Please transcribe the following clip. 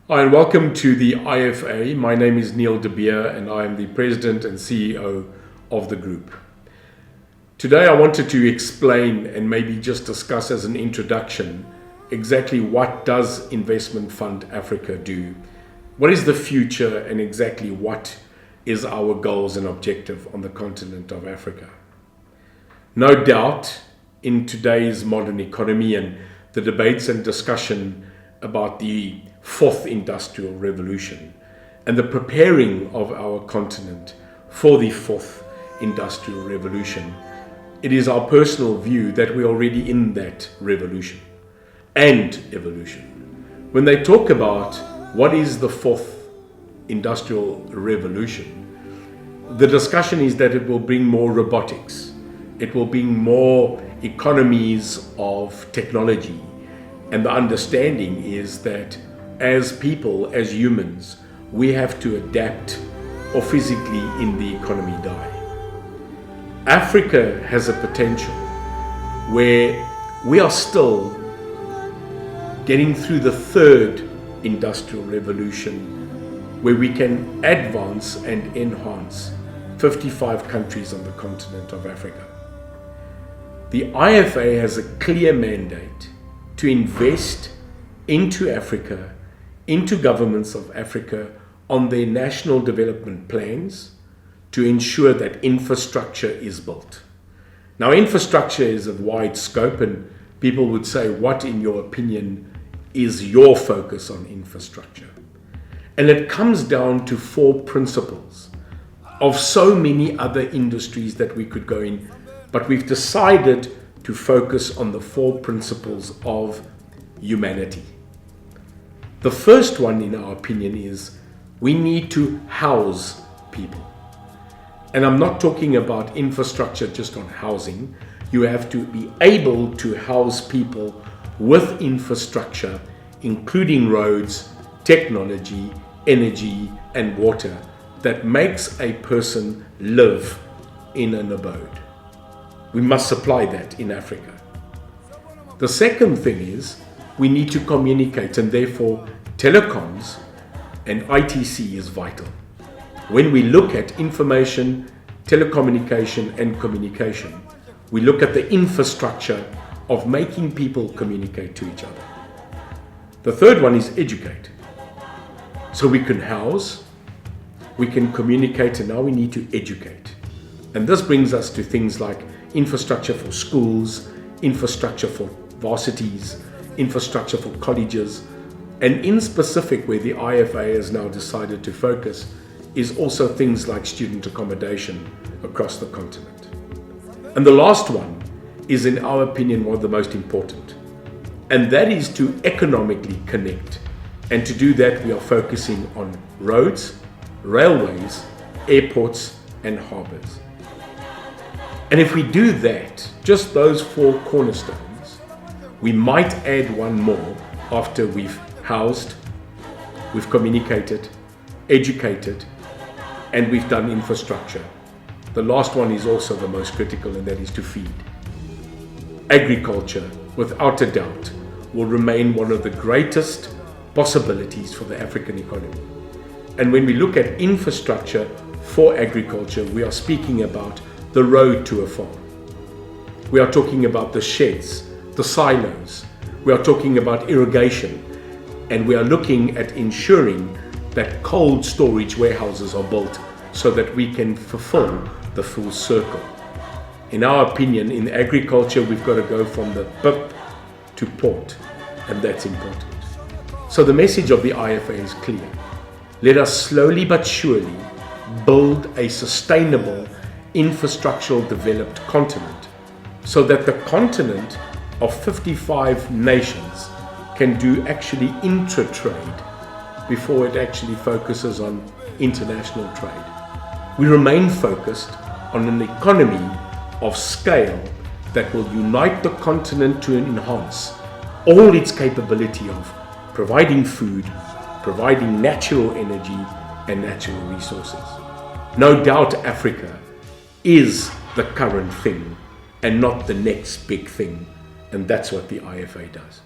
Hi, and welcome to the IFA. My name is Neil De Beer and I am the President and CEO of the group. Today I wanted to explain and maybe just discuss as an introduction exactly what does Investment Fund Africa do, what is the future, and exactly what is our goals and objective on the continent of Africa. No doubt in today's modern economy and the debates and discussion about the fourth industrial revolution and the preparing of our continent for the fourth industrial revolution, it is our personal view that we're already in that revolution and evolution. When they talk about what is the fourth industrial revolution, the discussion is that it will bring more robotics, it will bring more economies of technology, and the understanding is that as people, as humans, we have to adapt or physically in the economy die. Africa has a potential where we are still getting through the third industrial revolution, where we can advance and enhance 55 countries on the continent of Africa. The IFA has a clear mandate to invest into Africa, into governments of Africa on their national development plans to ensure that infrastructure is built. Now, infrastructure is of wide scope, and people would say, what, in your opinion, is your focus on infrastructure? And it comes down to four principles of so many other industries that we could go in, but we've decided to focus on the four principles of humanity. The first one, in our opinion, is we need to house people. And I'm not talking about infrastructure just on housing. You have to be able to house people with infrastructure, including roads, technology, energy, and water that makes a person live in an abode. We must supply that in Africa. The second thing is we need to communicate, and therefore telecoms and ITC is vital. When we look at information, telecommunication and communication, we look at the infrastructure of making people communicate to each other. The third one is educate. So we can house, we can communicate, and now we need to educate. And this brings us to things like infrastructure for schools, infrastructure for varsities, infrastructure for colleges, and in specific where the IFA has now decided to focus is also things like student accommodation across the continent. And the last one is, in our opinion, one of the most important, and that is to economically connect. And to do that, we are focusing on roads, railways, airports, and harbours. And if we do that, just those four cornerstones, we might add one more after we've housed, we've communicated, educated, and we've done infrastructure. The last one is also the most critical, and that is to feed. Agriculture, without a doubt, will remain one of the greatest possibilities for the African economy. And when we look at infrastructure for agriculture, we are speaking about the road to a farm. We are talking about the sheds, the silos. We are talking about irrigation. And we are looking at ensuring that cold storage warehouses are built so that we can fulfill the full circle. In our opinion, in agriculture, we've got to go from the pip to port, and that's important. So the message of the IFA is clear. Let us slowly but surely build a sustainable, infrastructural developed continent so that the continent of 55 nations can do actually intra-trade before it actually focuses on international trade. We remain focused on an economy of scale that will unite the continent to enhance all its capability of providing food, providing natural energy and natural resources. No doubt Africa is the current thing and not the next big thing, and that's what the IFA does.